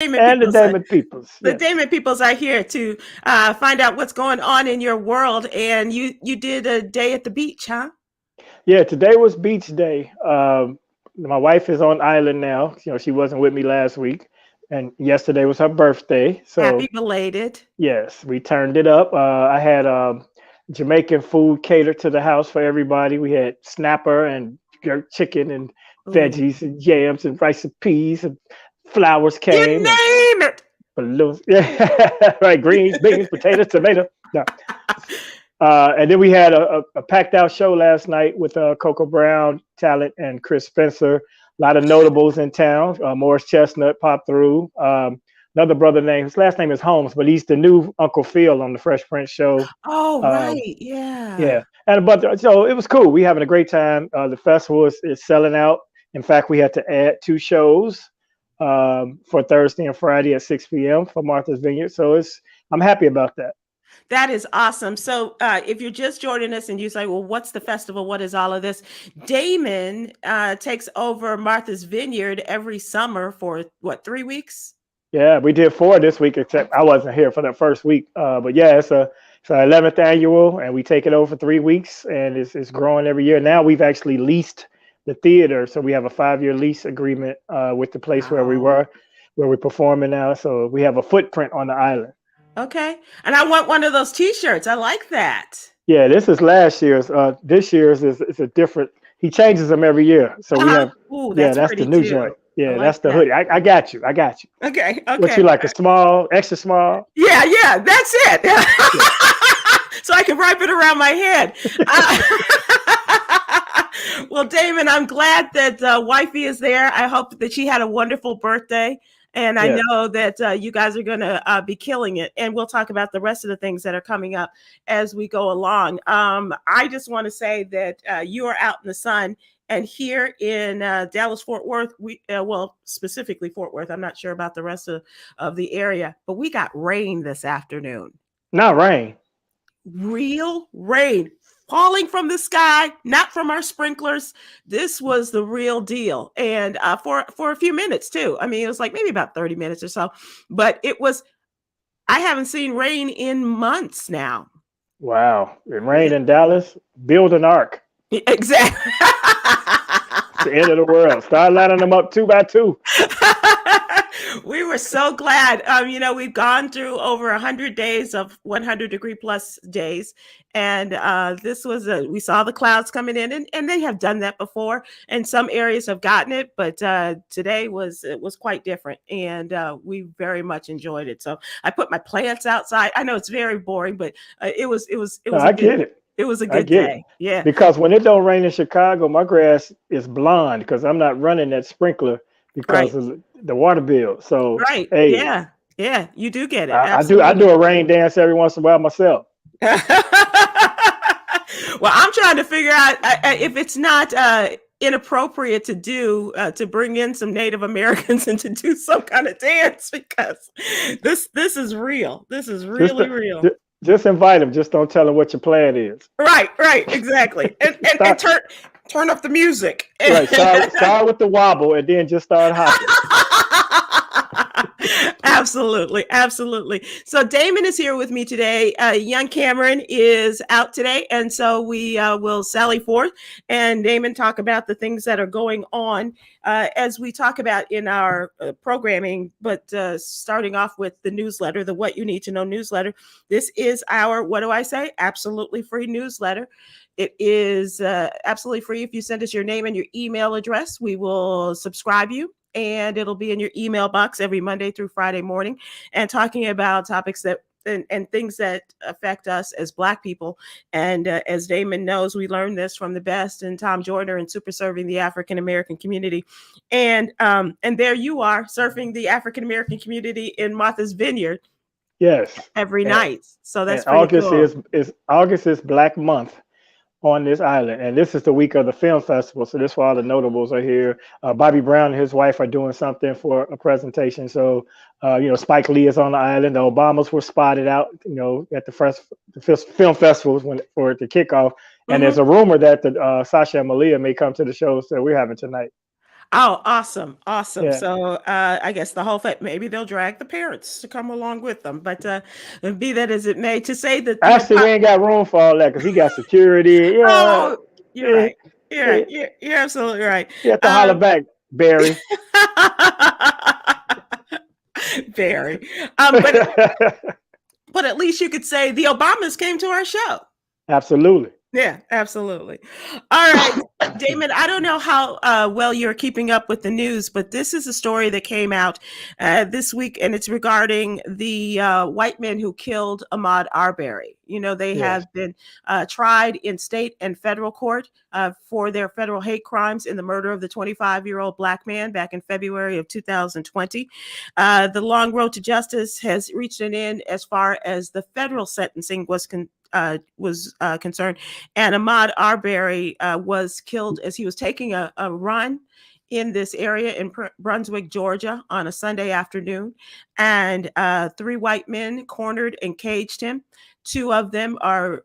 Damon And the peoples. Damon peoples. The Yes. Damon peoples are here to find out what's going on in your world. And you did a day at the beach, huh? Yeah, today was beach day. My wife is on island now. She wasn't with me last week, and yesterday was her birthday. So Happy belated. yes, we turned it up. I had Jamaican food catered to the house for everybody. We had snapper and jerk chicken and Ooh. veggies and yams and rice and peas and flowers You came and name it. balloons. Yeah, right. Greens, beans, potatoes, tomato. No. And then we had a packed out show last night with Coco Brown, Talent, and Chris Spencer. A lot of notables in town. Morris Chestnut popped through. Another brother named, his last name is Holmes, but he's the new Uncle Phil on the Fresh Prince show. Oh, Um, right. Yeah. yeah, but so it was cool. We having a great time. The festival is selling out. In fact, we had to add 2 shows for Thursday and Friday at 6 p.m. for Martha's Vineyard. So I'm happy about that. That is awesome. So, if you're just joining us and you say, well, what's the festival? What is all of this? Damon takes over Martha's Vineyard every summer for what, 3 weeks? Yeah, we did 4 this week, except I wasn't here for the first week. But yeah, it's our 11th annual, and we take it over 3 weeks, and it's growing every year. Now we've actually leased the theater, so we have a 5-year lease agreement with the place where Wow. we're performing now. So we have a footprint on the island. Okay. And I want one of those T-shirts. I like that. Yeah, this is last year's. This year's is a different. He changes them every year, so we have. Ooh, Yeah, that's that's the pretty new too. joint. I Yeah, like that's the that. hoodie. I got you. I got you. Okay. What Okay. you like? A small, extra small? Yeah, that's it. Yeah. So I can wrap it around my head. Well, Damon, I'm glad that wifey is there. I hope that she had a wonderful birthday. And I Yes. know that you guys are going to be killing it. And we'll talk about the rest of the things that are coming up as we go along. I just want to say that you are out in the sun. And here in Dallas, Fort Worth, well, specifically Fort Worth, I'm not sure about the rest of the area, but we got rain this afternoon. Not rain. Real rain falling from the sky, not from our sprinklers. This was the real deal. And for a few minutes too. I mean, it was like maybe about 30 minutes or so, but I haven't seen rain in months now. Wow. It rained in Dallas. Build an ark. Exactly. It's the end of the world. Start lining them up 2 by 2. We were so glad. We've gone through over 100 days of 100-degree plus days. And this was we saw the clouds coming in, and they have done that before. And some areas have gotten it, but today was quite different. And we very much enjoyed it. So I put my plants outside. I know it's very boring, but it was No, I get it. It was a I good get day. it. Yeah. Because when it don't rain in Chicago, my grass is blonde because I'm not running that sprinkler because Right. of the water bill. So Right. hey, Yeah. Yeah. You do get it. I do Absolutely. a rain dance every once in a while myself. Well, I'm trying to figure out if it's not inappropriate to do to bring in some Native Americans and to do some kind of dance, because this is real. This is really real. Just invite them. Just don't tell them what your plan is. Right, exactly. And turn up the music. Right. Start with the wobble and then just start hopping. Absolutely. So Damon is here with me today. Young Khameron is out today, and so we will sally forth and Damon talk about the things that are going on as we talk about in our programming. But starting off with the newsletter, the What You Need to Know newsletter. This is our, what do I say? Absolutely free newsletter. It is absolutely free. If you send us your name and your email address, we will subscribe you. And it'll be in your email box every Monday through Friday morning, and talking about topics that and things that affect us as Black people. And as Damon knows, we learned this from the best and Tom Joyner and Super Serving the African American Community. And there you are, surfing the African American community in Martha's Vineyard. Yes. Every night. So that's and pretty August is Black Month on this island, and this is the week of the film festival, so this is why all the notables are here. Bobby Brown and his wife are doing something for a presentation, so Spike Lee is on the island. The Obamas were spotted out at the film festivals for the kickoff, and there's a rumor that the Sasha and Malia may come to the shows that we're having tonight. Oh, awesome. Awesome. Yeah. So I guess the whole thing, maybe they'll drag the parents to come along with them. But be that as it may, to say that the Actually, we ain't got room for all that because he got security. Yeah. oh, you're He, right. You're he, right. You're absolutely right. he have to holler back, Barry. Very. But at least you could say the Obamas came to our show. Absolutely. Yeah, absolutely. All right, Damon, I don't know how well you're keeping up with the news, but this is a story that came out this week, and it's regarding the white men who killed Ahmad Arbery. You know, they have been tried in state and federal court for their federal hate crimes in the murder of the 25-year-old Black man back in February of 2020. The long road to justice has reached an end as far as the federal sentencing was concerned. And Ahmad Arbery was killed as he was taking a run in this area in Brunswick, Georgia on a Sunday afternoon. And 3 white men cornered and caged him. 2 of them are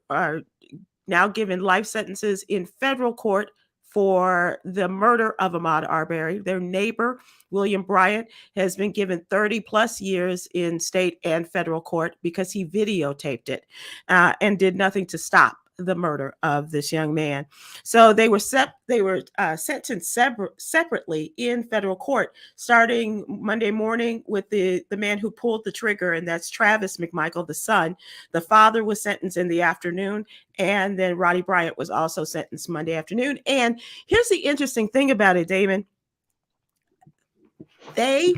now given life sentences in federal court for the murder of Ahmad Arbery. Their neighbor, William Bryant, has been given 30 plus years in state and federal court because he videotaped it and did nothing to stop the murder of this young man. So they were sentenced separately in federal court, starting Monday morning with the man who pulled the trigger, and that's Travis McMichael, the son. The father was sentenced in the afternoon, and then Roddy Bryant was also sentenced Monday afternoon. And here's the interesting thing about it, Damon. They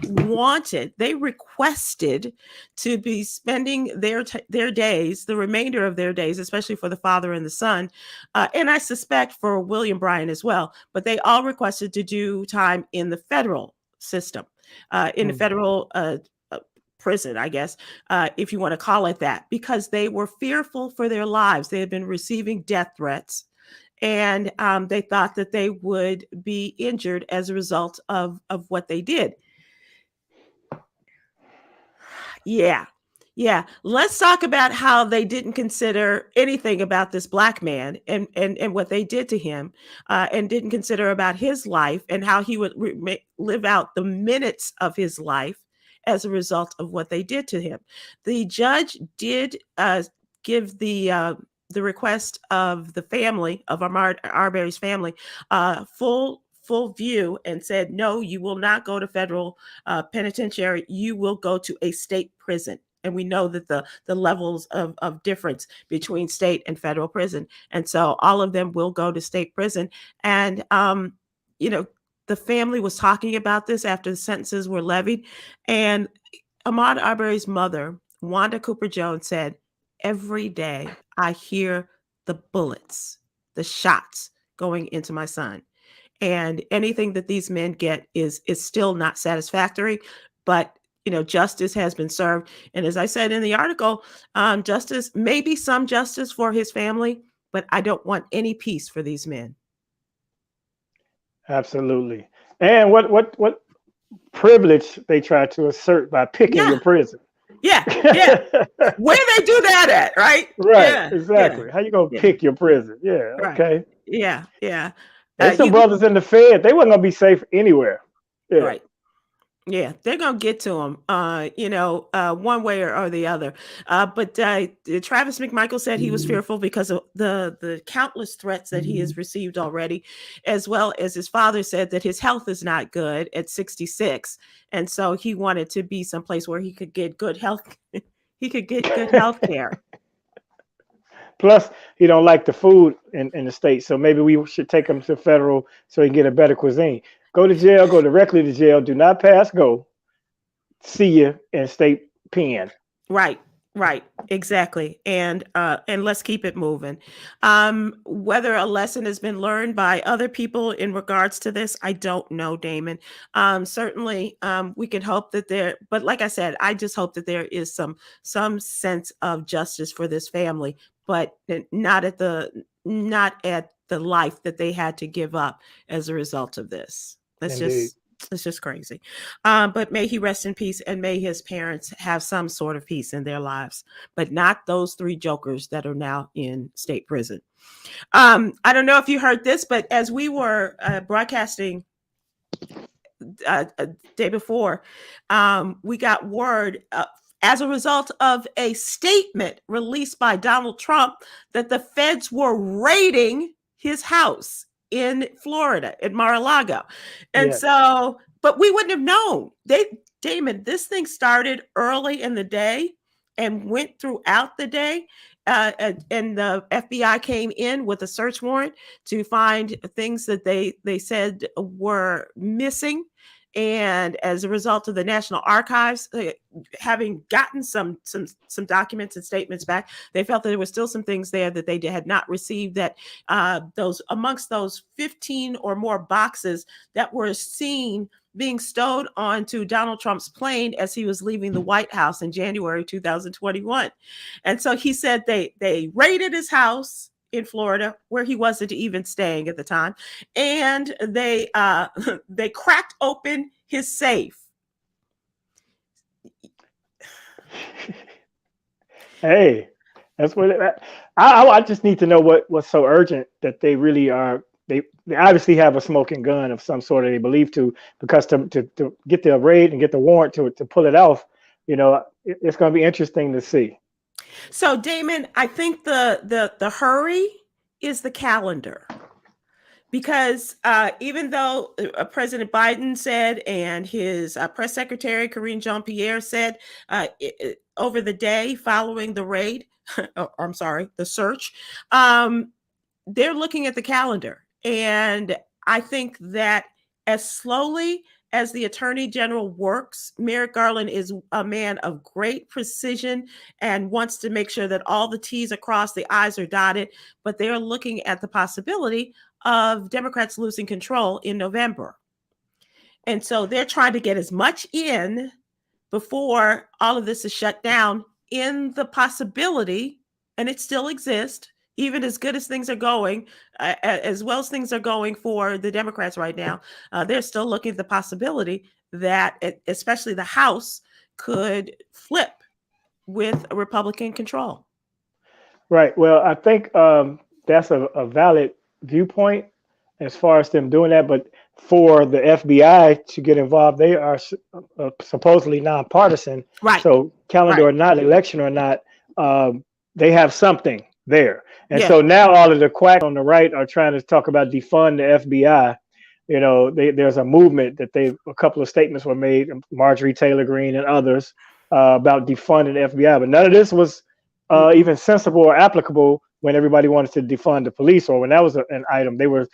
requested to be spending their days, the remainder of their days, especially for the father and the son, and I suspect for William Bryan as well, but they all requested to do time in the federal system, in the federal prison, I guess, if you want to call it that, because they were fearful for their lives. They had been receiving death threats. And they thought that they would be injured as a result of what they did. Yeah. Let's talk about how they didn't consider anything about this Black man and what they did to him, and didn't consider about his life and how he would live out the minutes of his life as a result of what they did to him. The judge did give the request of the family of Ahmad Arbery's family full view, and said, no, you will not go to federal penitentiary. You will go to a state prison. And we know that the levels of difference between state and federal prison. And so all of them will go to state prison. And, the family was talking about this after the sentences were levied. And Ahmad Arbery's mother, Wanda Cooper Jones, said, every day I hear the bullets, the shots going into my son. And anything that these men get is still not satisfactory, but justice has been served. And as I said in the article, justice, maybe some justice for his family, but I don't want any peace for these men. Absolutely. And what privilege they try to assert by picking your prison. Yeah. Where they do that at, right? Right. Yeah, exactly. How you gonna pick your prison? Yeah. Right. Okay. Yeah. There's some brothers in the Fed. They weren't gonna be safe anywhere. Yeah. Right. Yeah, they're gonna get to him, one way or the other. But Travis McMichael said he was fearful because of the countless threats that he has received already, as well as his father said that his health is not good at 66, and so he wanted to be someplace where he could get good health. He could get good health care. Plus, he don't like the food in the state, so maybe we should take him to federal so he can get a better cuisine. Go to jail, go directly to jail. Do not pass go. See you in state pen. Right. Exactly. And let's keep it moving. Whether a lesson has been learned by other people in regards to this, I don't know, Damon. Certainly, we can hope that but like I said, I just hope that there is some sense of justice for this family, but not at the life that they had to give up as a result of this. It's just crazy. But may he rest in peace, and may his parents have some sort of peace in their lives, but not those 3 jokers that are now in state prison. I don't know if you heard this, but as we were broadcasting day before, we got word as a result of a statement released by Donald Trump that the feds were raiding his house in Florida, in Mar-a-Lago. And Yes. so, but we wouldn't have known. Damon, this thing started early in the day and went throughout the day. And the FBI came in with a search warrant to find things that they said were missing. And as a result of the National Archives having gotten some documents and statements back, they felt that there were still some things there that they had not received. That those amongst those 15 or more boxes that were seen being stowed onto Donald Trump's plane as he was leaving the White House in January 2021. And so he said they raided his house in Florida, where he wasn't even staying at the time, and they cracked open his safe. Hey, that's what I just need to know what's so urgent that they really are. They obviously have a smoking gun of some sort, they believe to, because to get the raid and get the warrant to pull it off, it's going to be interesting to see. So, Damon, I think the hurry is the calendar, because even though President Biden said, and his press secretary Karine Jean-Pierre said over the day following the raid, the search, they're looking at the calendar. And I think that as slowly as the Attorney General works, Merrick Garland is a man of great precision and wants to make sure that all the T's are crossed, the I's are dotted, but they are looking at the possibility of Democrats losing control in November. And so they're trying to get as much in before all of this is shut down, in the possibility, and it still exists, even as good as things are going, as well as things are going for the Democrats right now, they're still looking at the possibility that especially the House could flip with a Republican control. Right. Well, I think that's a valid viewpoint as far as them doing that. But for the FBI to get involved, they are supposedly nonpartisan. Right. So calendar or not, election or not, they have something there. And so now all of the quacks on the right are trying to talk about defund the FBI. There's a movement that a couple of statements were made, Marjorie Taylor Greene and others, about defunding the FBI. But none of this was even sensible or applicable when everybody wanted to defund the police, or when that was an item. They were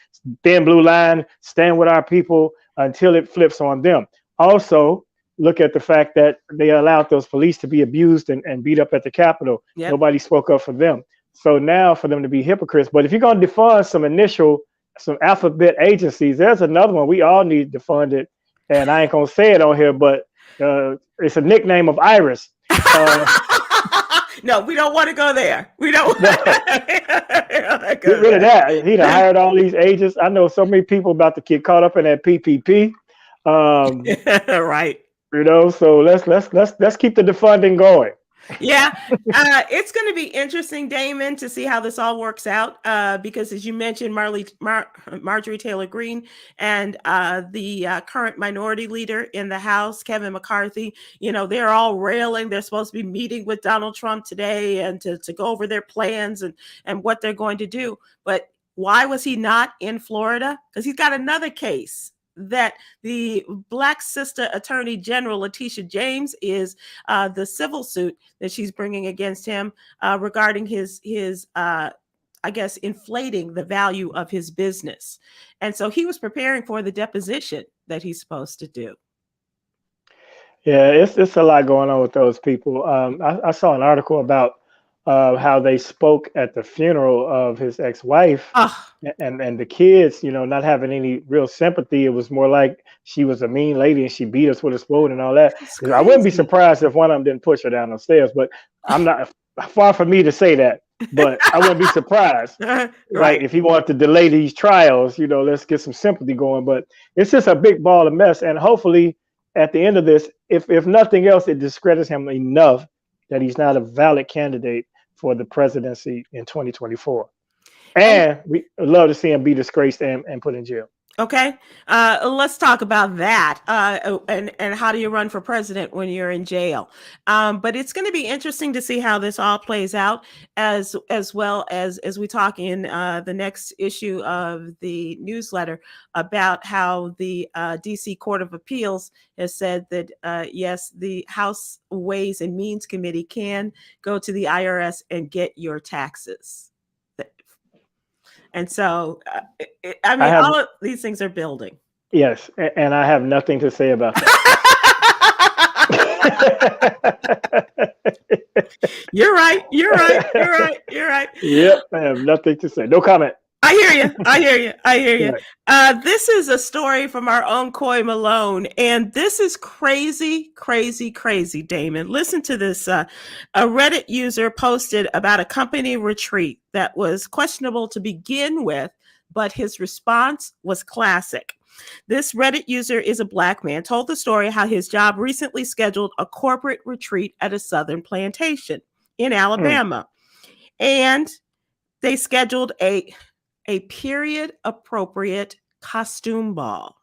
thin blue line, stand with our people until it flips on them. Also, look at the fact that they allowed those police to be abused and beat up at the Capitol. Yep. Nobody spoke up for them. So now for them to be hypocrites. But if you're going to defund some alphabet agencies, there's another one we all need defunded. And I ain't going to say it on here, but it's a nickname of Iris. No, we don't want to go there. We don't. Get rid of that. He done hired all these agents. I know so many people about to get caught up in that PPP. Right. So let's keep the defunding going. Yeah, it's going to be interesting, Damon, to see how this all works out. Because as you mentioned, Marjorie Taylor Greene and the current minority leader in the House, Kevin McCarthy, they're all railing. They're supposed to be meeting with Donald Trump today and to go over their plans and what they're going to do. But why was he not in Florida? Because he's got another case that the Black sister Attorney General Letitia James is the civil suit that she's bringing against him regarding his I guess inflating the value of his business. And so he was preparing for the deposition that he's supposed to do. Yeah, it's a lot going on with those people. I saw an article about how they spoke at the funeral of his ex-wife and the kids, not having any real sympathy. It was more like she was a mean lady and she beat us with a spoon and all that. I wouldn't be surprised if one of them didn't push her down the stairs, but I'm not far from me to say that, but I wouldn't be surprised. Right. If he wanted to delay these trials, let's get some sympathy going, but it's just a big ball of mess. And hopefully at the end of this, if nothing else, it discredits him enough that he's not a valid candidate for the presidency in 2024. And we love to see him be disgraced and put in jail. Okay, let's talk about that. And how do you run for president when you're in jail? But it's going to be interesting to see how this all plays out, as well as we talk in the next issue of the newsletter about how the D.C. Court of Appeals has said that yes, the House Ways and Means Committee can go to the IRS and get your taxes. And so, I I mean, have all of these things are building. yes, and I have nothing to say about that. You're right. You're right. You're right. You're right. Yep, I have nothing to say. No comment. I hear you. I hear you. I hear you. Right. This is a story from our own Coy Malone, and this is crazy, crazy, crazy, Damon. Listen to this. A Reddit user posted about a company retreat that was questionable to begin with, but his response was classic. This Reddit user is a Black man, told the story how his job recently scheduled a corporate retreat at a southern plantation in Alabama. And they scheduled a period appropriate costume ball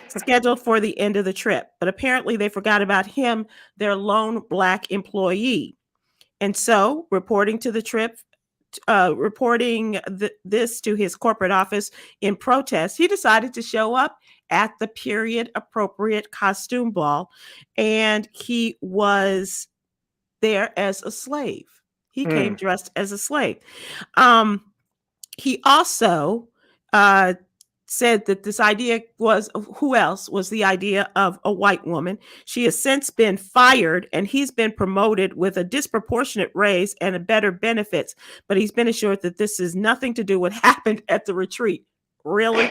scheduled for the end of the trip. But apparently they forgot about him, their lone Black employee. And so, reporting to the trip, this to his corporate office in protest, he decided to show up at the period appropriate costume ball, and he was there as a slave. He came dressed as a slave. He also said that this idea was, who else was the idea of a white woman. She has since been fired, and he's been promoted with a disproportionate raise and a better benefits. But he's been assured that this is nothing to do with what happened at the retreat. Really?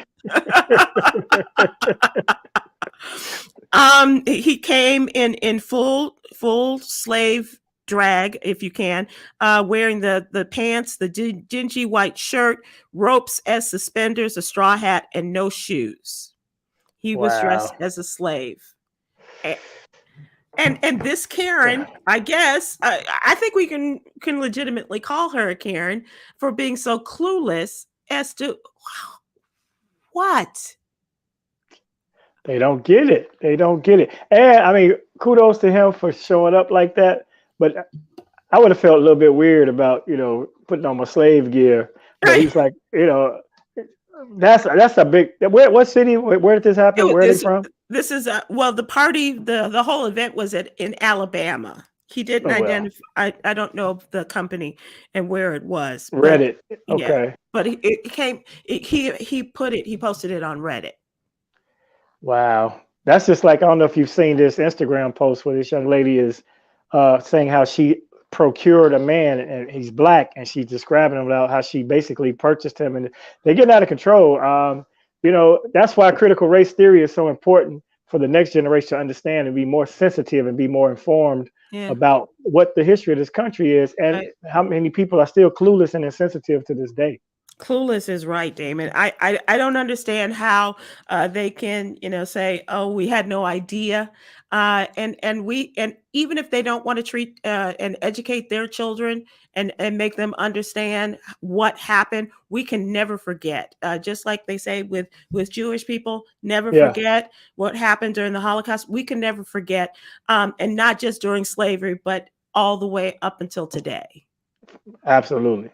He came in full slave drag, if you can, wearing the pants, the dingy white shirt, ropes as suspenders, a straw hat, and no shoes. He was dressed as a slave. And this Karen, I guess, I think we can legitimately call her a Karen for being so clueless as to what. They don't get it. They don't get it. And I mean, kudos to him for showing up like that. But I would have felt a little bit weird about, putting on my slave gear. But he's like, that's a big. What city? Where did this happen? Where are they from? This is the party. The whole event was in Alabama. He didn't identify. I don't know the company and where it was. Reddit. Okay. Yeah, but it came. He posted it on Reddit. Wow, that's just like, I don't know if you've seen this Instagram post where this young lady is saying how she procured a man and he's Black, and she's describing him about how she basically purchased him, and they're getting out of control. That's why critical race theory is so important for the next generation to understand and be more sensitive and be more informed about what the history of this country is, and how many people are still clueless and insensitive to this day. Clueless is right, Damon. I don't understand how they can, say, oh, we had no idea. And even if they don't want to treat and educate their children and make them understand what happened, we can never forget. Just like they say with Jewish people, never forget what happened during the Holocaust. We can never forget, and not just during slavery, but all the way up until today. Absolutely.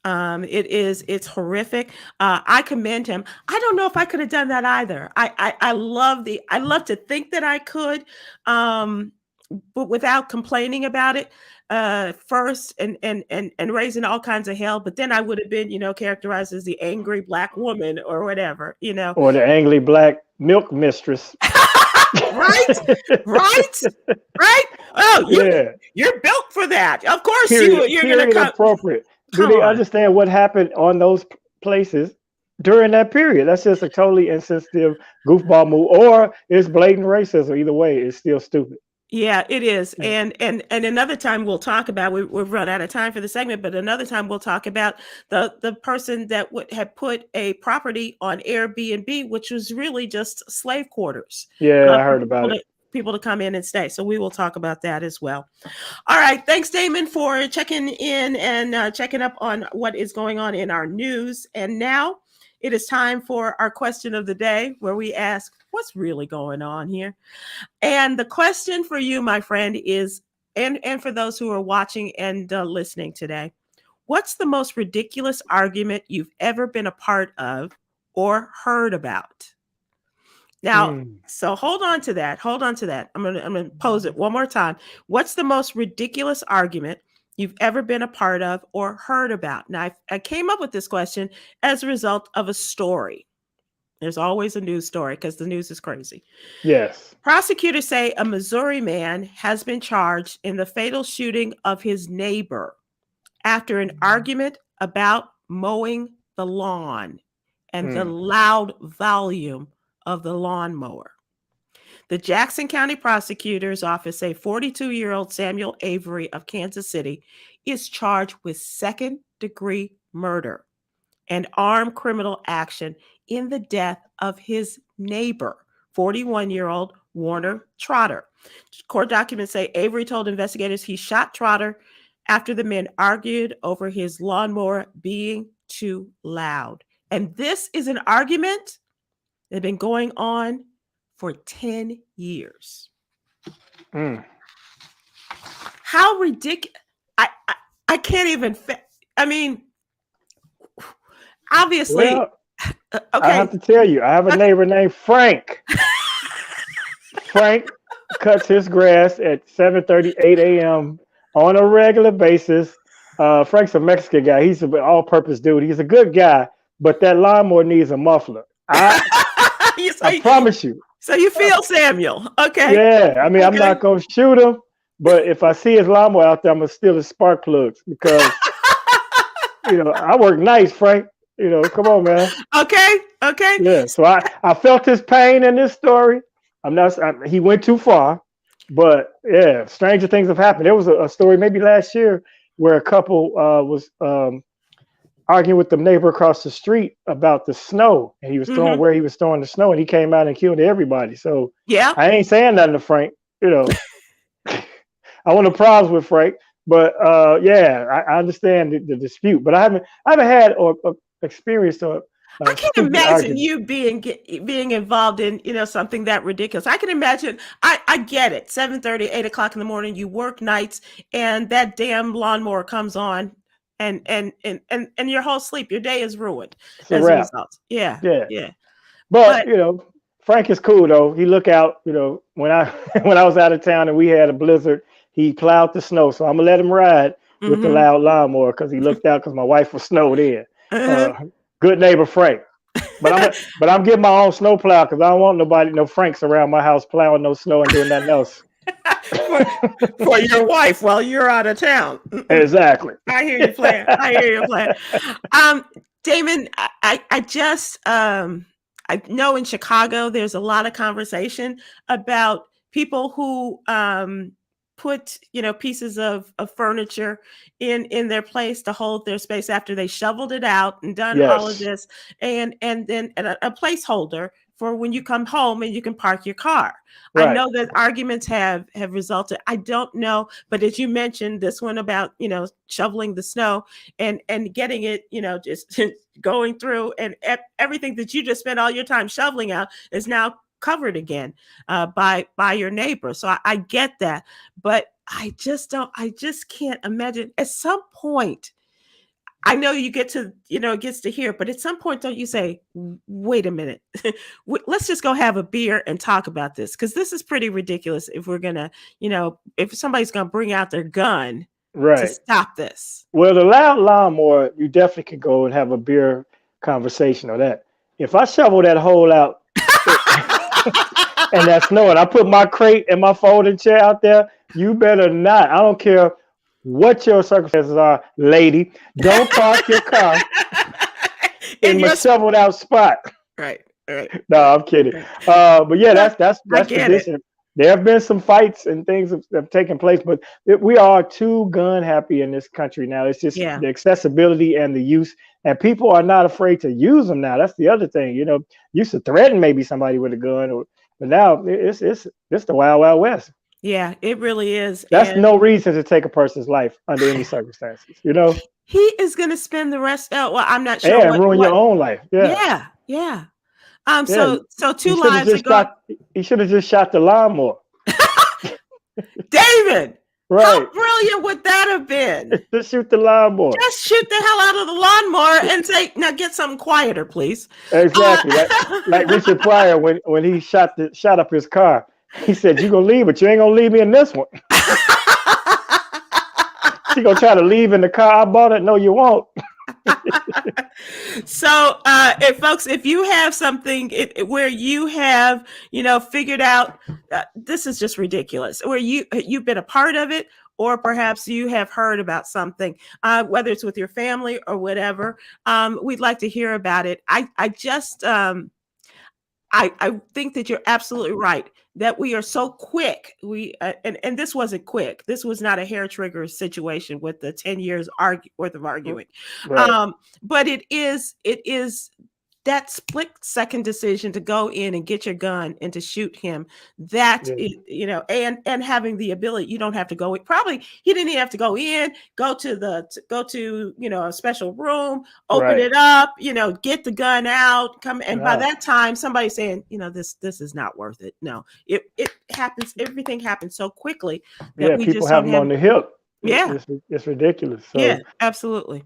It's horrific. I commend him. I don't know if I could have done that either. I love to think that I could, but without complaining about it first and raising all kinds of hell. But then I would have been, characterized as the angry Black woman or whatever, or the angry Black milk mistress. Right. Oh, you're built for that. Of course, you're going to come appropriate. Do they understand what happened on those places during that period? That's just a totally insensitive goofball move, or it's blatant racism. Either way, it's still stupid. Yeah, it is. And another time we'll talk about, we've run out of time for the segment, but another time we'll talk about the person that had put a property on Airbnb, which was really just slave quarters. Yeah, I heard about it. People to come in and stay. So we will talk about that as well. All right. Thanks, Damon, for checking in and checking up on what is going on in our news. And now It is time for our question of the day, where we ask, what's really going on here? And the question for you, my friend, is, and for those who are watching and listening today, what's the most ridiculous argument you've ever been a part of or heard about? Now, so hold on to that. Hold on to that. I'm gonna pose it one more time. What's the most ridiculous argument you've ever been a part of or heard about? Now, I came up with this question as a result of a story. There's always a news story because the news is crazy. Yes. Prosecutors say a Missouri man has been charged in the fatal shooting of his neighbor after an argument about mowing the lawn and the loud volume of the lawnmower. The Jackson County Prosecutor's Office say 42-year-old Samuel Avery of Kansas City is charged with second-degree murder and armed criminal action in the death of his neighbor, 41-year-old Warner Trotter. Court documents say Avery told investigators he shot Trotter after the men argued over his lawnmower being too loud. And this is an argument that had been going on for 10 years. How ridiculous. I can't even, I mean, obviously. Well, okay. I have to tell you, I have a neighbor named Frank. Frank cuts his grass at 7:30, 8 a.m. on a regular basis. Frank's a Mexican guy. He's an all-purpose dude. He's a good guy, but that lawnmower needs a muffler. I promise you. So you feel Samuel. Okay. Yeah. I mean, okay. I'm not going to shoot him, but if I see his lawnmower out there, I'm going to steal his spark plugs because, I work nights, Frank. Come on, man. Okay. Yeah. So I felt his pain in this story. He went too far, but yeah, stranger things have happened. There was a story maybe last year where a couple was arguing with the neighbor across the street about the snow, and he was throwing where he was throwing the snow, and he came out and killed everybody. So yeah, I ain't saying nothing to Frank. I want no problems with Frank, but yeah, I understand the dispute, but I haven't had or experienced or. I can't imagine you being involved in something that ridiculous. I can imagine. I get it. 7:30, 8 o'clock in the morning. You work nights, and that damn lawnmower comes on. And your whole sleep, your day is ruined as a result. Yeah. But Frank is cool though. He look out. When I was out of town and we had a blizzard, he plowed the snow. So I'm gonna let him ride with the loud lawnmower because he looked out because my wife was snowed in. Good neighbor Frank. But I'm getting my own snow plow because I don't want no Franks around my house plowing no snow and doing nothing else. for your wife while you're out of town. Exactly. I hear you playing. Damon, I just I know in Chicago there's a lot of conversation about people who put pieces of furniture in their place to hold their space after they shoveled it out and done all of this, and then a placeholder for when you come home and you can park your car. Right. I know that arguments have resulted. I don't know, but as you mentioned, this one about shoveling the snow and getting it, just going through, and everything that you just spent all your time shoveling out is now covered again by your neighbor. So I get that, but I just can't imagine at some point. I know you get to, it gets to here, but at some point, don't you say, wait a minute, let's just go have a beer and talk about this? Because this is pretty ridiculous if we're going to, if somebody's going to bring out their gun to stop this. Well, the loud lawnmower, you definitely can go and have a beer conversation on that. If I shovel that hole out and that's snowing, I put my crate and my folding chair out there, you better not. I don't care what your circumstances are, lady. Don't park your car in the shoveled out spot. Right. No, I'm kidding. But yeah, that's tradition. There have been some fights and things that have taken place, but we are too gun happy in this country now. It's just the accessibility and the use, and people are not afraid to use them now. That's the other thing. Used to threaten maybe somebody with a gun, but now it's the wild, wild west. Yeah, it really is. That's no reason to take a person's life under any circumstances, He is going to spend the rest out. Well, I'm not sure And ruin your own life. Yeah. Yeah. Yeah. Yeah. So two lives ago. He should have just shot the lawnmower. Damon. Right. How brilliant would that have been? Just shoot the lawnmower. Just shoot the hell out of the lawnmower and say, now get something quieter, please. Exactly. Like Richard Pryor when he shot up his car. He said, "You gonna leave, but you ain't gonna leave me in this one." She gonna try to leave in the car I bought it. No, you won't. So, folks, if you have something where you have, figured out this is just ridiculous, where you've been a part of it, or perhaps you have heard about something, whether it's with your family or whatever, we'd like to hear about it. I think that you're absolutely right that we are so quick. And this wasn't quick. This was not a hair trigger situation with the 10 years worth of arguing. Right. But it is that split second decision to go in and get your gun and to shoot him. That is, and having the ability, you don't have to go. Probably he didn't even have to go in, go to a special room, open it up, get the gun out, come. And by that time, somebody's saying, this is not worth it. No, it happens. Everything happens so quickly that we people just have them on the hip. Yeah, it's ridiculous. So. Yeah, absolutely.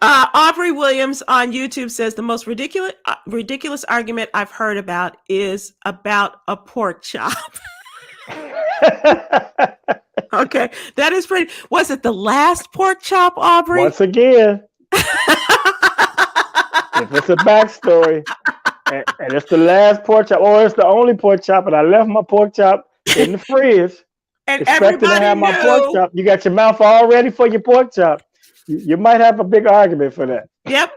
Aubrey Williams on YouTube says the most ridiculous argument I've heard about is about a pork chop. Okay, that is pretty. Was it the last pork chop, Aubrey? Once again, if it's a backstory, and it's the last pork chop, or it's the only pork chop, and I left my pork chop in the fridge, and expecting to have my pork chop, you got your mouth all ready for your pork chop. You might have a big argument for that. Yep.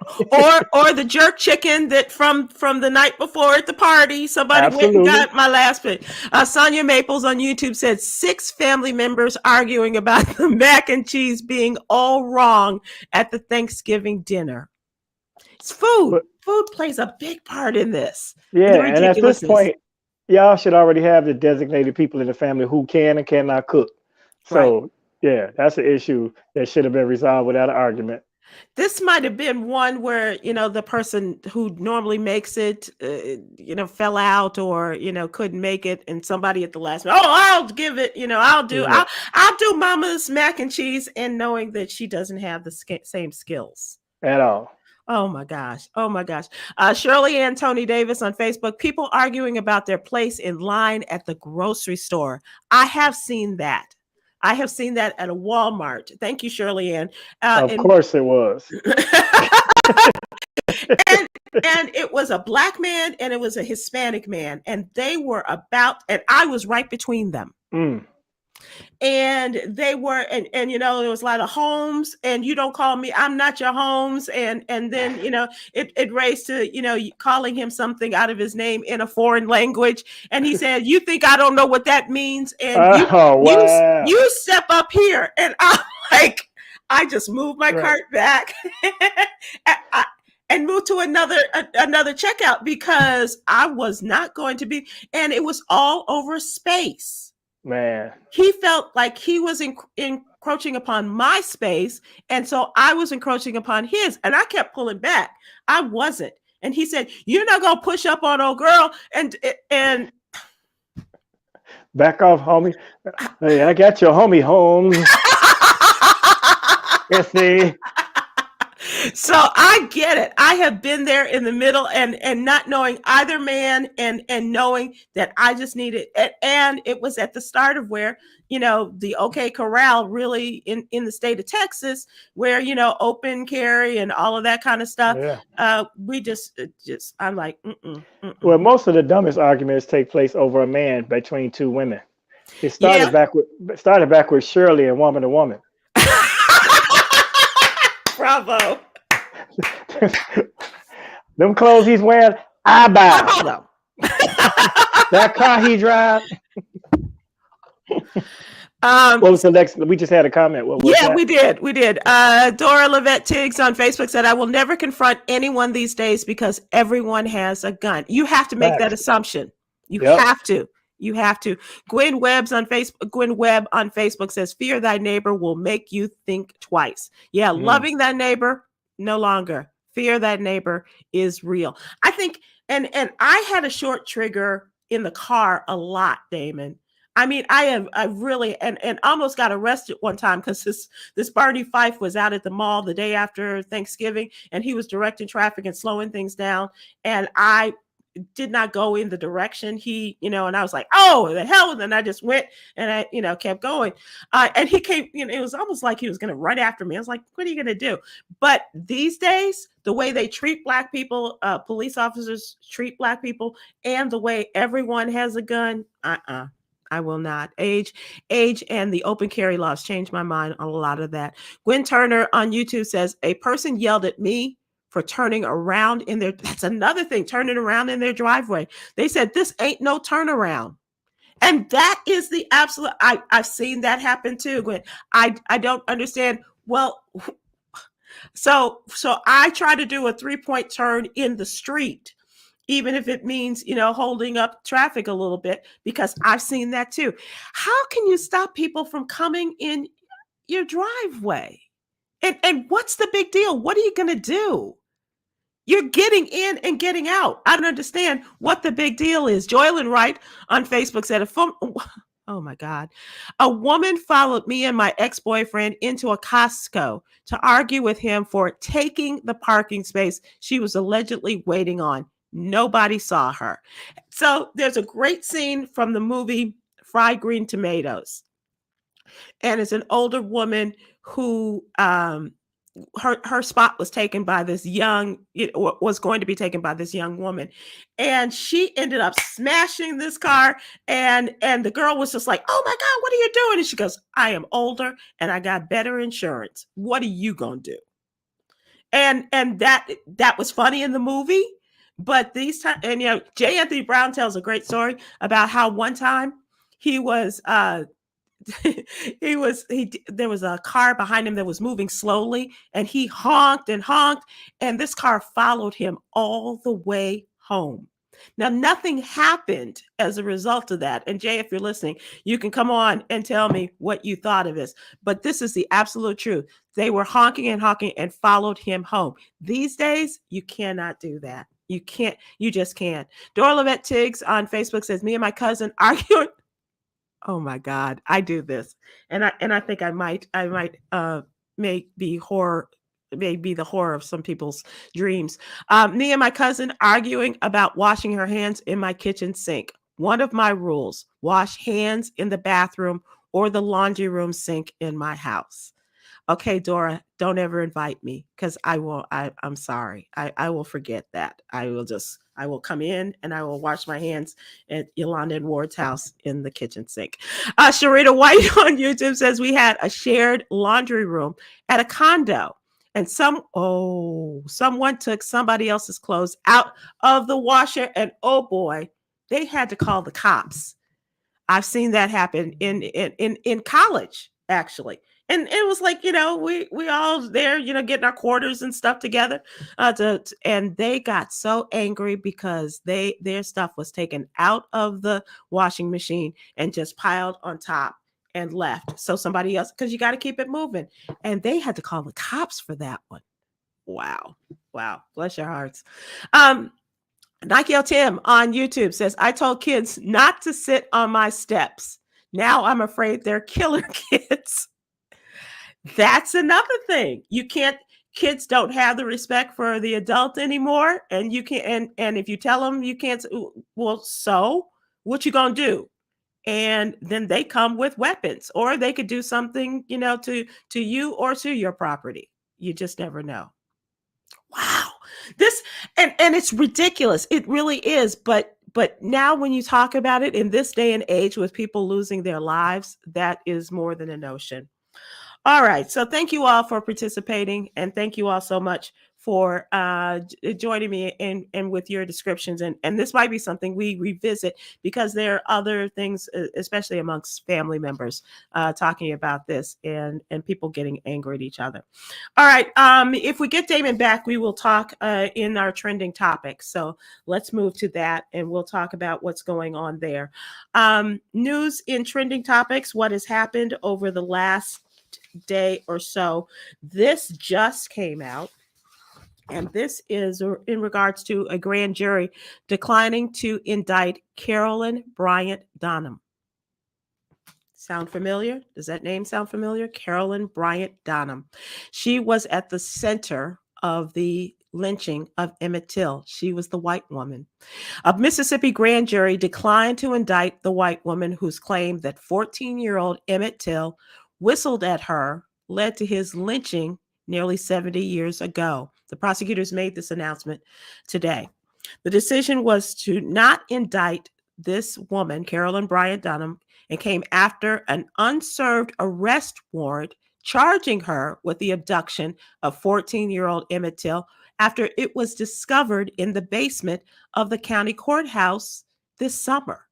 Or the jerk chicken that from the night before at the party, somebody went and got my last bit. Sonia Maples on YouTube said 6 family members arguing about the mac and cheese being all wrong at the Thanksgiving dinner. It's food. Food plays a big part in this. Yeah, and at this point, y'all should already have the designated people in the family who can and cannot cook. So. Right. Yeah, that's an issue that should have been resolved without an argument. This might have been one where, the person who normally makes it, fell out or, couldn't make it. And somebody at the last minute, I'll give it, I'll do mama's mac and cheese, and knowing that she doesn't have the same skills at all. Oh my gosh. Shirley Ann Tony Davis on Facebook, people arguing about their place in line at the grocery store. I have seen that. I have seen that at a Walmart. Thank you, Shirley Ann. Of course it was. and it was a Black man and it was a Hispanic man. And they were and I was right between them. Mm. And they were, and there was a lot of Holmes, and you don't call me, I'm not your Holmes. And then, it raised to, calling him something out of his name in a foreign language. And he said, you think I don't know what that means? And you step up here. And I'm like, I just moved my cart back and moved to another checkout because I was not going to be, and it was all over space. Man, he felt like he was encroaching upon my space, and so I was encroaching upon his, and I kept pulling back. I wasn't, and he said, "You're not gonna push up on old girl," and back off, homie. Hey, I got your homie home. Yes, see. So I get it. I have been there in the middle and not knowing either man and knowing that I just needed it. And it was at the start of where, the OK Corral really in the state of Texas, where, open carry and all of that kind of stuff. Yeah. We just I'm like, Well, most of the dumbest arguments take place over a man between two women. It started back with Shirley and Woman to Woman. Bravo. Them clothes he's wearing, I buy. That car he drives. What was the next? We just had a comment. What was that? We did. Dora Levette Tiggs on Facebook said, I will never confront anyone these days because everyone has a gun. You have to make that assumption. You have to. You have to. Gwen Webb on Facebook says, "Fear thy neighbor will make you think twice." Yeah, loving that neighbor, no longer. Fear that neighbor is real. I think, and I had a short trigger in the car a lot, Damon. I mean, I really and almost got arrested one time because this Barney Fife was out at the mall the day after Thanksgiving, and he was directing traffic and slowing things down, and I did not go in the direction he, and I was like, oh, the hell. And then I just went and I, kept going. And he came, it was almost like he was going to run after me. I was like, what are you going to do? But these days, the way they treat Black people, police officers treat Black people, and the way everyone has a gun, I will not. Age and the open carry laws changed my mind on a lot of that. Gwen Turner on YouTube says, a person yelled at me for turning around in their, that's another thing, turning around in their driveway. They said, this ain't no turnaround. And that is the absolute, I've seen that happen too, Gwen. I don't understand. Well, so I try to do a 3-point turn in the street, even if it means, holding up traffic a little bit, because I've seen that too. How can you stop people from coming in your driveway? And what's the big deal? What are you going to do? You're getting in and getting out. I don't understand what the big deal is. Joylyn Wright on Facebook said, oh my God, a woman followed me and my ex-boyfriend into a Costco to argue with him for taking the parking space she was allegedly waiting on. Nobody saw her. So there's a great scene from the movie Fried Green Tomatoes. And it's an older woman who, her spot was taken by this was going to be taken by this young woman, and she ended up smashing this car, and the girl was just like, oh my God, what are you doing? And she goes, I am older and I got better insurance. What are you gonna do? And that was funny in the movie, but these times, and J. Anthony Brown tells a great story about how one time he was there was a car behind him that was moving slowly, and he honked, and this car followed him all the way home. Now, nothing happened as a result of that. And Jay, if you're listening, you can come on and tell me what you thought of this. But this is the absolute truth. They were honking and followed him home. These days, you cannot do that. You can't. You just can't. Dora Levette Tiggs on Facebook says, me and my cousin arguing. Oh my God, I do this. And I think I might may be the horror of some people's dreams. Me and my cousin arguing about washing her hands in my kitchen sink. One of my rules, wash hands in the bathroom or the laundry room sink in my house. Okay, Dora, don't ever invite me, because I'm sorry. I will forget that. I will come in and I will wash my hands at Yolanda and Ward's house in the kitchen sink. Sharita White on YouTube says, we had a shared laundry room at a condo, and someone took somebody else's clothes out of the washer, and oh boy, they had to call the cops. I've seen that happen in college, actually. And it was like, we all there, getting our quarters and stuff together. And they got so angry because their stuff was taken out of the washing machine and just piled on top and left. So somebody else, because you got to keep it moving. And they had to call the cops for that one. Wow. Bless your hearts. Nike Tim on YouTube says, I told kids not to sit on my steps. Now I'm afraid they're killer kids. That's another thing. Kids don't have the respect for the adult anymore. And you can't, and if you tell them you can't, well, so what you gonna do? And then they come with weapons, or they could do something, to you or to your property. You just never know. Wow. This, and it's ridiculous. It really is. But now when you talk about it in this day and age with people losing their lives, that is more than a notion. All right. So thank you all for participating, and thank you all so much for joining me in with your descriptions. And this might be something we revisit because there are other things, especially amongst family members, talking about this and people getting angry at each other. All right. If we get Damon back, we will talk in our trending topics. So let's move to that and we'll talk about what's going on there. News in trending topics, what has happened over the last day or so. This just came out. And this is in regards to a grand jury declining to indict Carolyn Bryant Donham. Sound familiar? Does that name sound familiar? Carolyn Bryant Donham. She was at the center of the lynching of Emmett Till. She was the white woman. A Mississippi grand jury declined to indict the white woman whose claim that 14-year-old Emmett Till whistled at her led to his lynching nearly 70 years ago. The prosecutors made this announcement today. The decision was to not indict this woman, Carolyn Bryant Donham, and came after an unserved arrest warrant charging her with the abduction of 14-year-old Emmett Till after it was discovered in the basement of the county courthouse this summer,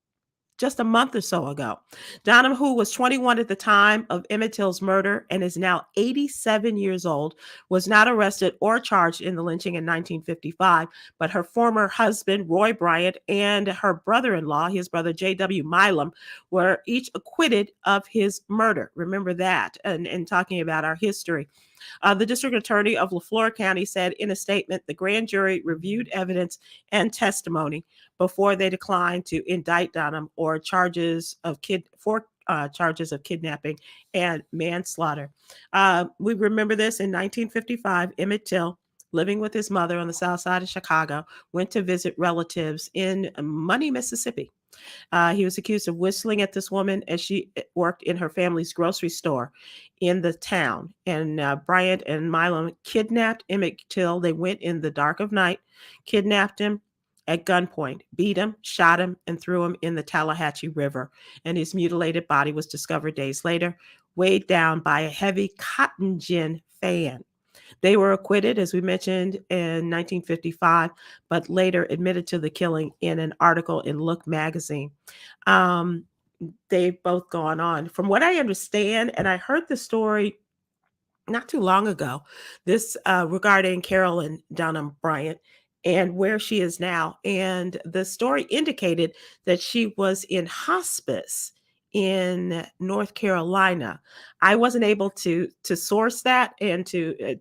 just a month or so ago. Donham, who was 21 at the time of Emmett Till's murder and is now 87 years old, was not arrested or charged in the lynching in 1955, but her former husband, Roy Bryant, and her brother-in-law, his brother J.W. Milam, were each acquitted of his murder. Remember that, and talking about our history. The district attorney of Lafleur County said in a statement, the grand jury reviewed evidence and testimony before they declined to indict Donham or charges of kidnapping and manslaughter. We remember this in 1955. Emmett Till, living with his mother on the south side of Chicago, went to visit relatives in Money, Mississippi. He was accused of whistling at this woman as she worked in her family's grocery store in the town. And Bryant and Milam kidnapped Emmett Till. They went in the dark of night, kidnapped him at gunpoint, beat him, shot him, and threw him in the Tallahatchie River. And his mutilated body was discovered days later, weighed down by a heavy cotton gin fan. They were acquitted, as we mentioned, in 1955, but later admitted to the killing in an article in Look magazine. They've both gone on. From what I understand, and I heard the story not too long ago, this regarding Carolyn Donham Bryant and where she is now. And the story indicated that she was in hospice in North Carolina. I wasn't able to source that and to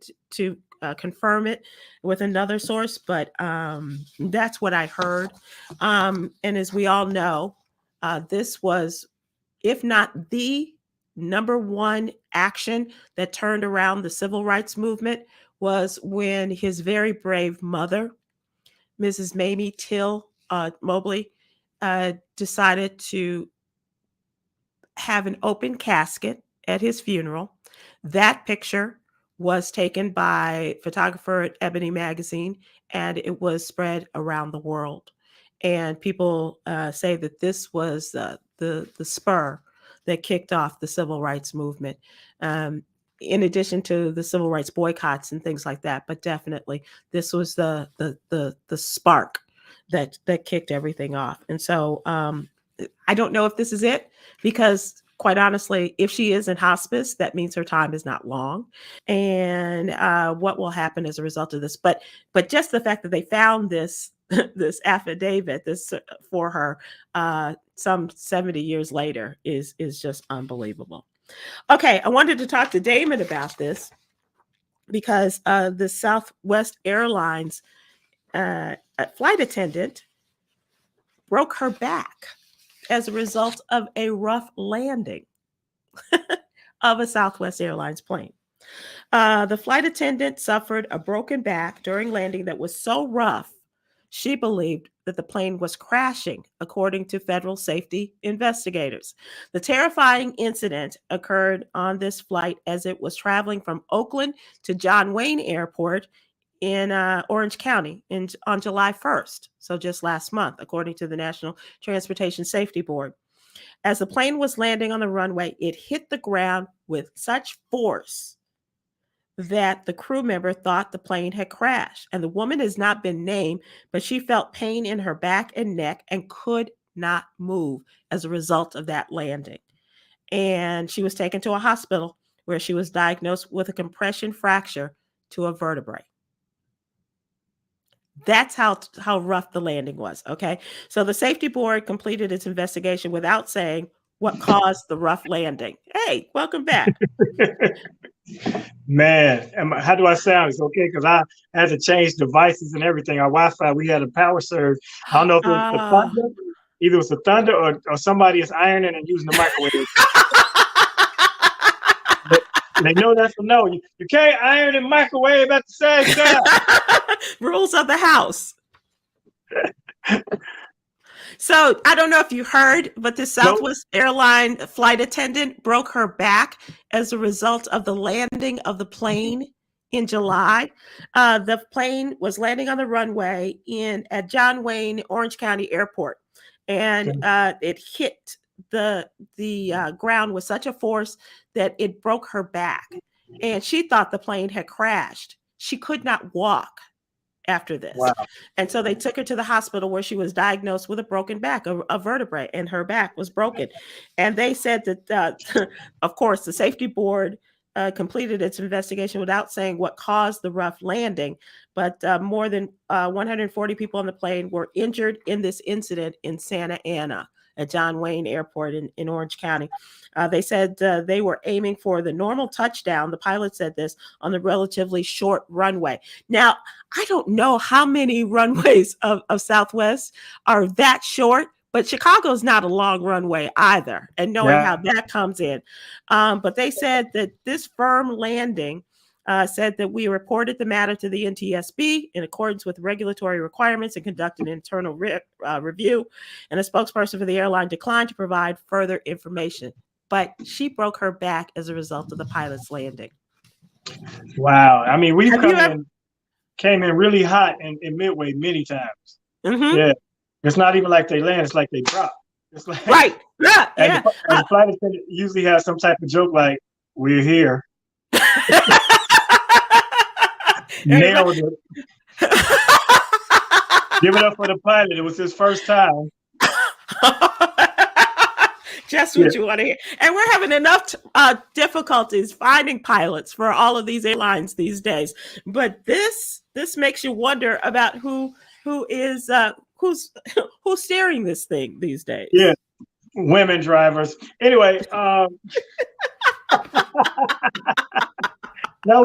confirm it with another source, but that's what I heard. And as we all know, this was, if not the number one action that turned around the civil rights movement, was when his very brave mother, Mrs. Mamie Till Mobley, decided to have an open casket at his funeral. That picture was taken by photographer at Ebony magazine, and it was spread around the world. And people say that this was the spur that kicked off the civil rights movement, in addition to the civil rights boycotts and things like that. But definitely, this was the spark that kicked everything off. And so I don't know if this is it, because quite honestly, if she is in hospice, that means her time is not long. And what will happen as a result of this? But just the fact that they found this this affidavit, this for her some 70 years later is just unbelievable. Okay, I wanted to talk to Damon about this because the Southwest Airlines flight attendant broke her back as a result of a rough landing of a Southwest Airlines plane. The flight attendant suffered a broken back during landing that was so rough, she believed that the plane was crashing, according to federal safety investigators. The terrifying incident occurred on this flight as it was traveling from Oakland to John Wayne Airport in Orange County on July 1st, so just last month, according to the National Transportation Safety Board. As the plane was landing on the runway, it hit the ground with such force that the crew member thought the plane had crashed. And the woman has not been named, but she felt pain in her back and neck and could not move as a result of that landing. And she was taken to a hospital where she was diagnosed with a compression fracture to a vertebrae. That's how rough the landing was. Okay. So the safety board completed its investigation without saying what caused the rough landing. Hey, welcome back. Man, how do I sound? It's okay because I had to change devices and everything. Our Wi-Fi, we had a power surge. I don't know if it was the thunder, either it was the thunder or somebody is ironing and using the microwave. They know that's a no. You can't iron and microwave at the same time. Rules of the house. So I don't know if you heard, but the Southwest Airline flight attendant broke her back as a result of the landing of the plane in July. The plane was landing on the runway at John Wayne, Orange County Airport, and it hit the ground with such a force that it broke her back, and she thought the plane had crashed. She could not walk after this. Wow. And so they took her to the hospital where she was diagnosed with a broken back, a vertebrae, and her back was broken. And they said that, of course, the safety board completed its investigation without saying what caused the rough landing, but more than 140 people on the plane were injured in this incident in Santa Ana at John Wayne Airport in Orange County. They said they were aiming for the normal touchdown. The pilot said this on the relatively short runway. Now, I don't know how many runways of Southwest are that short, but Chicago's not a long runway either, and knowing how that comes in. But they said that this firm landing said that we reported the matter to the NTSB in accordance with regulatory requirements and conducted an internal review. And a spokesperson for the airline declined to provide further information. But she broke her back as a result of the pilot's landing. Wow. I mean, we came in really hot in Midway many times. Mm-hmm. Yeah. It's not even like they land, it's like they drop. It's like, right. Yeah. And the flight attendant usually has some type of joke like, "We're here." Nailed it. Give it up for the pilot. It was his first time. Just what you want to hear. And we're having enough difficulties finding pilots for all of these airlines these days. But this makes you wonder about who's steering this thing these days. Yeah, women drivers. Anyway, no,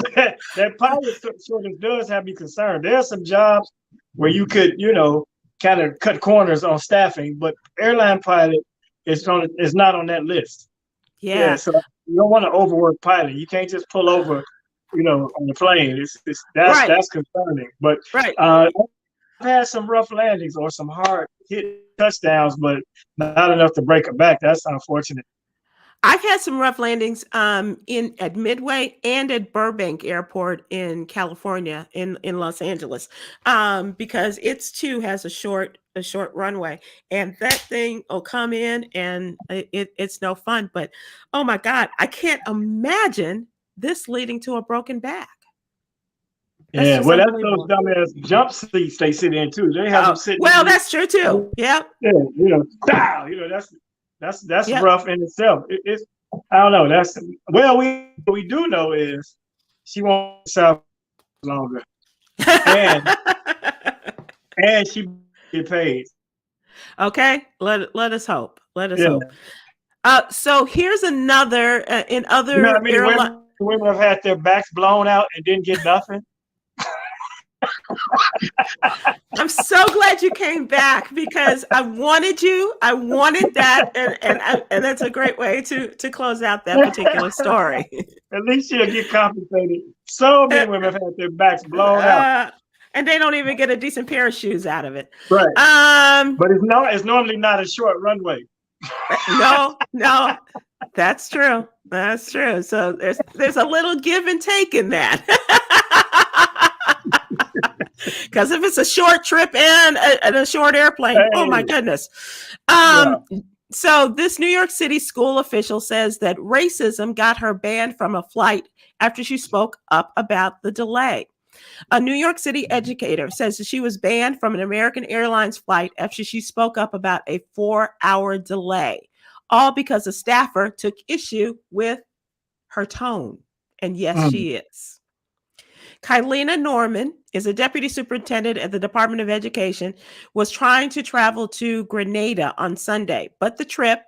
that pilot shortage does have me concerned. There are some jobs where you could, kind of cut corners on staffing, but airline pilot is not on that list. Yeah, so you don't want to overwork pilot. You can't just pull over, on the plane. That's concerning. But I've had some rough landings or some hard hit touchdowns, but not enough to break a back. That's unfortunate. I've had some rough landings at Midway and at Burbank Airport in California, in Los Angeles, because it's too has a short runway, and that thing will come in and it's no fun. But oh my God, I can't imagine this leading to a broken back. That's those dumbass jump seats they sit in too. They have them sitting. Well, that's true too. Yeah. Yeah, that's rough in itself. It's I don't know. We do know is she wants South longer, and she get paid. Okay, let us hope. Let us hope. So here's another in other women have had their backs blown out and didn't get nothing. I'm so glad you came back because I wanted that, and that's a great way to close out that particular story. At least you'll get compensated. So many women have had their backs blown out, and they don't even get a decent pair of shoes out of it. Right. But it's normally not a short runway. No, that's true. That's true. So there's a little give and take in that. Because if it's a short trip and a short airplane, oh my goodness. So this New York City school official says that racism got her banned from a flight after she spoke up about the delay. A New York City educator says that she was banned from an American Airlines flight after she spoke up about a 4-hour delay, all because a staffer took issue with her tone. And yes, she is. Kylena Norman is a deputy superintendent at the Department of Education, was trying to travel to Grenada on Sunday, but the trip,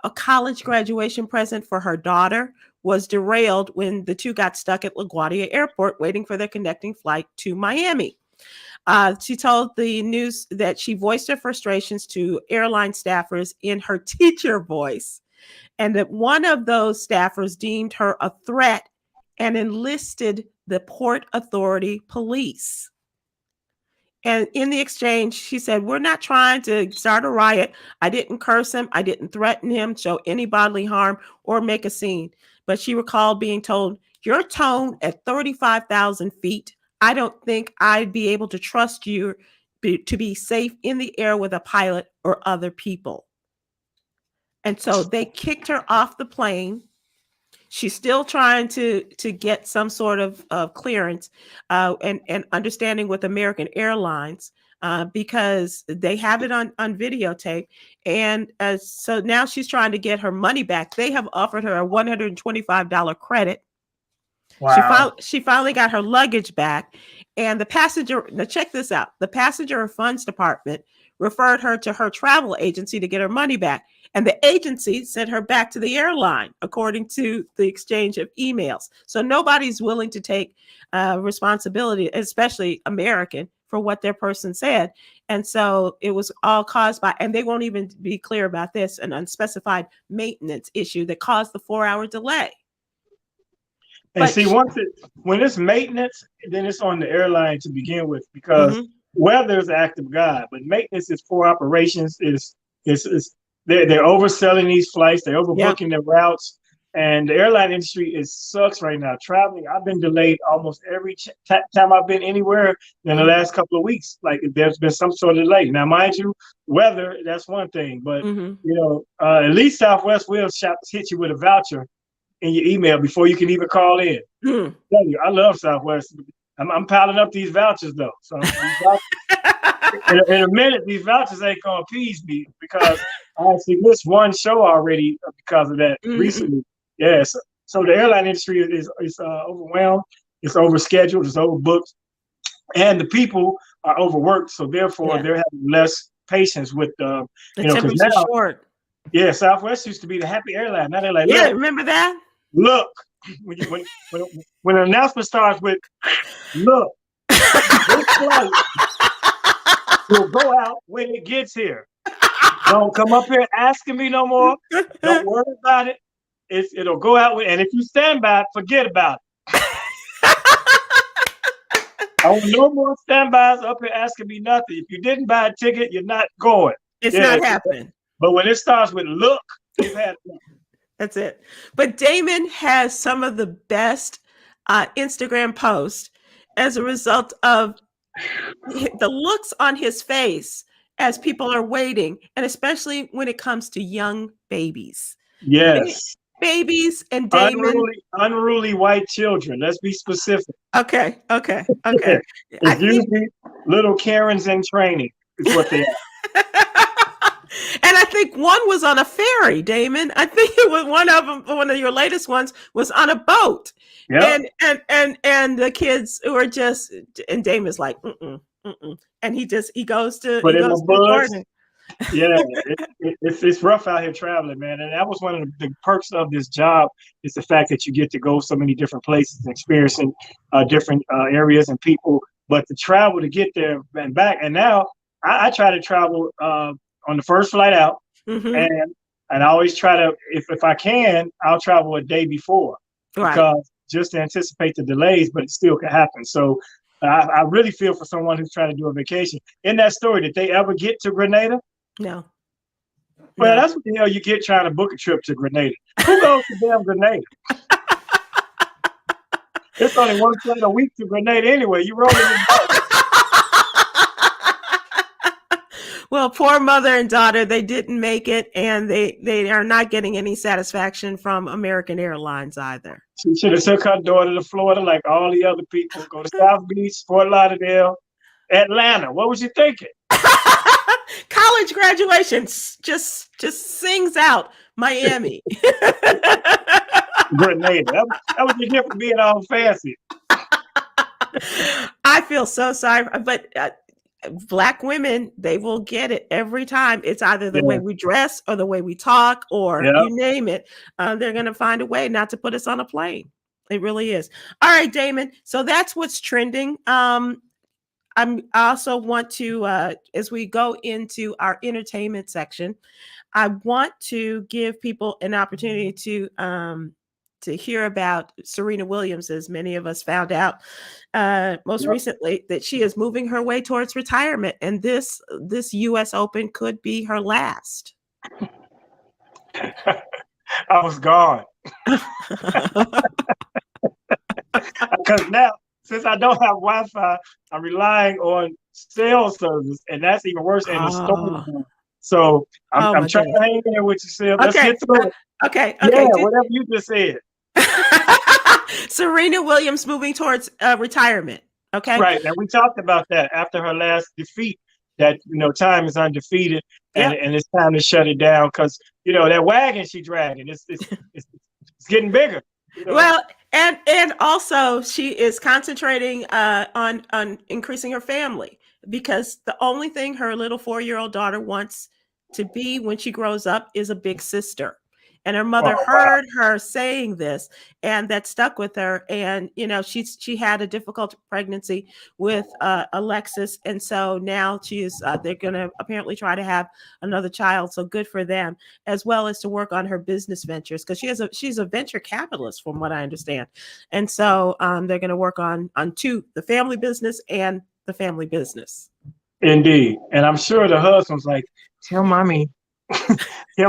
a college graduation present for her daughter, was derailed when the two got stuck at LaGuardia Airport waiting for their connecting flight to Miami. She told the news that she voiced her frustrations to airline staffers in her teacher voice, and that one of those staffers deemed her a threat and enlisted the Port Authority police. And in the exchange, she said, "We're not trying to start a riot. I didn't curse him. I didn't threaten him, show any bodily harm, or make a scene." But she recalled being told, "Your tone at 35,000 feet, I don't think I'd be able to trust you to be safe in the air with a pilot or other people." And so they kicked her off the plane. She's still trying to get some sort of clearance and understanding with American Airlines because they have it on videotape. And so now she's trying to get her money back. They have offered her a $125 credit. Wow. She finally got her luggage back. And the passenger, now check this out, the passenger funds department referred her to her travel agency to get her money back. And the agency sent her back to the airline, according to the exchange of emails. So nobody's willing to take responsibility, especially American, for what their person said. And so it was all caused by, and they won't even be clear about this, an unspecified maintenance issue that caused the 4-hour delay. And see, when it's maintenance, then it's on the airline to begin with, because weather is an act of God, but maintenance is for operations. They're overselling these flights, they're overbooking their routes, and the airline industry sucks right now. Traveling, I've been delayed almost every time I've been anywhere in the last couple of weeks. Like there's been some sort of delay. Now, mind you, weather, that's one thing, but you know, at least Southwest will hit you with a voucher in your email before you can even call in. Tell you, I love Southwest. I'm piling up these vouchers though. So in a minute, these vouchers ain't gonna appease me because I actually missed one show already because of that recently. Yes. So the airline industry is overwhelmed. It's overscheduled. It's overbooked, and the people are overworked. So therefore, they're having less patience with the because now, short. Yeah, Southwest used to be the happy airline. Now they're like, remember that? Look, when an announcement starts with, "Look, this flight will go out when it gets here. Don't come up here asking me no more. Don't worry about it. It'll go out, and if you stand by it, forget about it." I want no more standbys up here asking me nothing. If you didn't buy a ticket, you're not going. It's not happening. But when it starts with "look," they've had enough. That's it. But Damon has some of the best Instagram posts as a result of the looks on his face as people are waiting, and especially when it comes to young babies. Yes. Babies and Damon. Unruly white children. Let's be specific. Okay. It's usually little Karens in training is what they are. And I think one was on a ferry, Damon. I think it was one of your latest ones was on a boat. Yep. And the kids who are just, and Damon's like, and he goes to the garden. Yeah, it's rough out here traveling, man. And that was one of the perks of this job, is the fact that you get to go so many different places and experiencing different areas and people. But to travel to get there and back, and now I try to travel on the first flight out, and I always try to, if I can, I'll travel a day before, because just to anticipate the delays, but it still can happen. So I really feel for someone who's trying to do a vacation. In that story, did they ever get to Grenada? No. Well, that's what the hell you get trying to book a trip to Grenada. Who goes to damn Grenada? It's only one flight a week to Grenada anyway. You roll in the boat. Well, poor mother and daughter, they didn't make it, and they are not getting any satisfaction from American Airlines either. She should have took her daughter to Florida like all the other people. Go to South Beach, Fort Lauderdale, Atlanta. What was you thinking? College graduation just sings out Miami. Grenada. That was the gift for being all fancy. I feel so sorry, but Black women, they will get it every time. It's either the way we dress or the way we talk or you name it. They're going to find a way not to put us on a plane. It really is. All right, Damon. So that's what's trending. I also want to, as we go into our entertainment section, I want to give people an opportunity to hear about Serena Williams, as many of us found out most recently that she is moving her way towards retirement, and this U.S. Open could be her last. I was gone. Because now, since I don't have Wi-Fi, I'm relying on cell service, and that's even worse in the store. So I'm trying to hang in there with you, Sil. Let's get through it. Okay. Yeah, whatever you just said. Serena Williams moving towards retirement. Okay. Right. And we talked about that after her last defeat, that, time is undefeated and it's time to shut it down because, that wagon she dragging, it's getting bigger. Well, and also she is concentrating on increasing her family, because the only thing her little 4-year-old daughter wants to be when she grows up is a big sister. And her mother heard her saying this, and that stuck with her. And, she had a difficult pregnancy with Alexis. And so now they're going to apparently try to have another child. So good for them, as well as to work on her business ventures, because she's a venture capitalist, from what I understand. And so they're going to work on two, the family business and the family business. Indeed. And I'm sure the husband's like, tell mommy you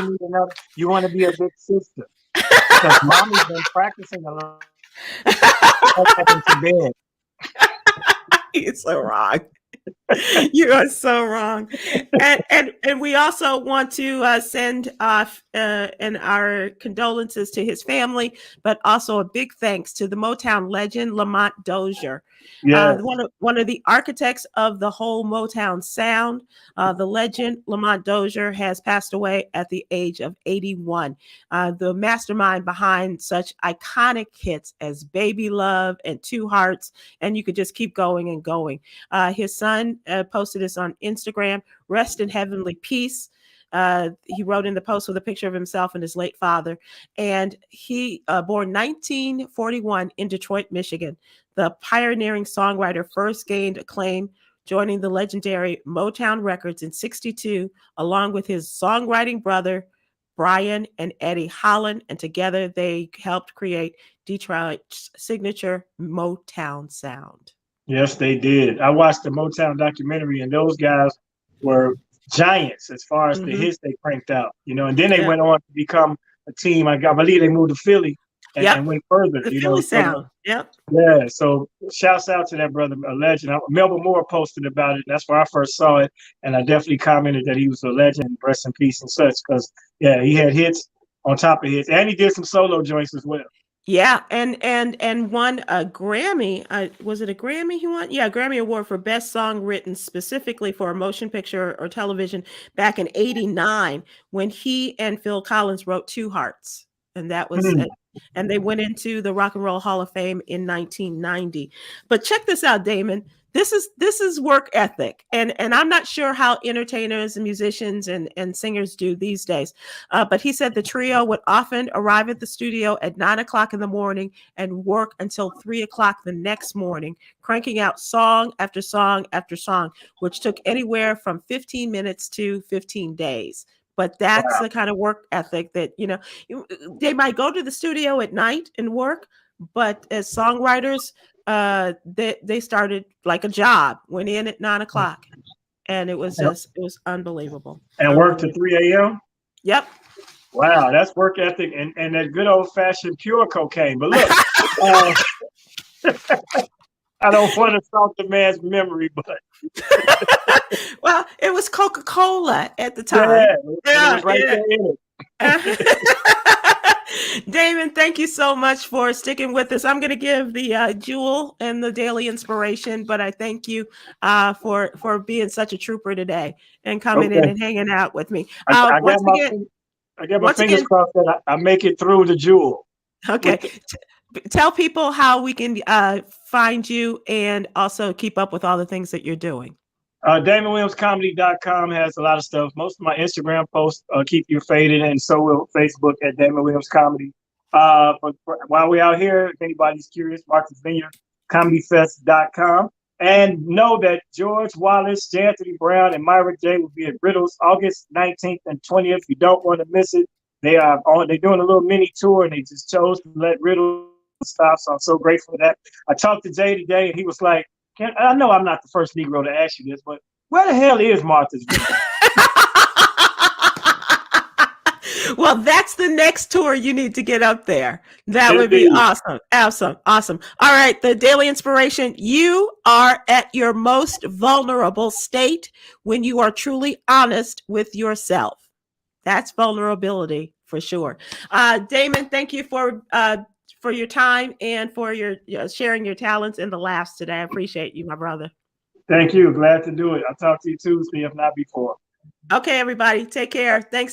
need another. You want to be a big sister, because mommy's been practicing a lot. To bed. You're so wrong. You are so wrong. And we also want to send off and our condolences to his family, but also a big thanks to the Motown legend Lamont Dozier. One of the architects of the whole Motown sound. The legend Lamont Dozier has passed away at the age of 81. The mastermind behind such iconic hits as Baby Love and Two Hearts, and you could just keep going and going. His son posted this on Instagram. Rest in heavenly peace. He wrote in the post with a picture of himself and his late father. And he born 1941 in Detroit, Michigan. The pioneering songwriter first gained acclaim joining the legendary Motown Records in 1962, along with his songwriting brother, Brian and Eddie Holland. And together they helped create Detroit's signature Motown sound. Yes, they did. I watched the Motown documentary, and those guys were giants as far as the hits they cranked out, and then they went on to become a team. I believe they moved to Philly and went further. The Philly sound. Yeah. So shouts out to that brother, a legend. Melba Moore posted about it. That's where I first saw it. And I definitely commented that he was a legend, rest in peace and such, because he had hits on top of hits, and he did some solo joints as well. Yeah, and won a Grammy. Was it a Grammy he won? Yeah, Grammy Award for Best Song Written specifically for a motion picture or television back in '89 when he and Phil Collins wrote Two Hearts. And that was and they went into the Rock and Roll Hall of Fame in 1990. But check this out, Damon. This is work ethic. And I'm not sure how entertainers and musicians and singers do these days. But he said the trio would often arrive at the studio at 9:00 in the morning and work until 3:00 the next morning, cranking out song after song after song, which took anywhere from 15 minutes to 15 days. But that's the kind of work ethic that, they might go to the studio at night and work, but as songwriters, they started like a job, went in at 9:00, and it was unbelievable. And worked to 3 a.m. Yep. Wow, that's work ethic and that good old fashioned pure cocaine. But look, I don't want to salt the man's memory, but Well, it was Coca-Cola at the time. Yeah, it was right there in it. Damon, thank you so much for sticking with us. I'm going to give the jewel and the daily inspiration, but I thank you for being such a trooper today and coming in and hanging out with me. I got my fingers crossed that I make it through the jewel. Okay. Tell people how we can find you and also keep up with all the things that you're doing. DamonWilliamsComedy.com has a lot of stuff. Most of my Instagram posts keep you faded, and so will Facebook at Damon Williams Comedy. But while we're out here, if anybody's curious, Martha's Vineyard, ComedyFest.com. And know that George Wallace, J. Anthony Brown, and Myra J. will be at Riddles August 19th and 20th. You don't want to miss it. They're doing a little mini tour, and they just chose to let Riddles stop. So I'm so grateful for that. I talked to Jay today, and he was like, I know I'm not the first Negro to ask you this, but where the hell is Martha's Vineyard? Well, that's the next tour you need to get up there. That would be awesome. Awesome. Awesome. All right. The daily inspiration. You are at your most vulnerable state when you are truly honest with yourself. That's vulnerability for sure. Damon, thank you for your time and for your sharing your talents and the laughs today. I appreciate you, my brother. Thank you. Glad to do it. I'll talk to you Tuesday, if not before. Okay, everybody. Take care. Thanks.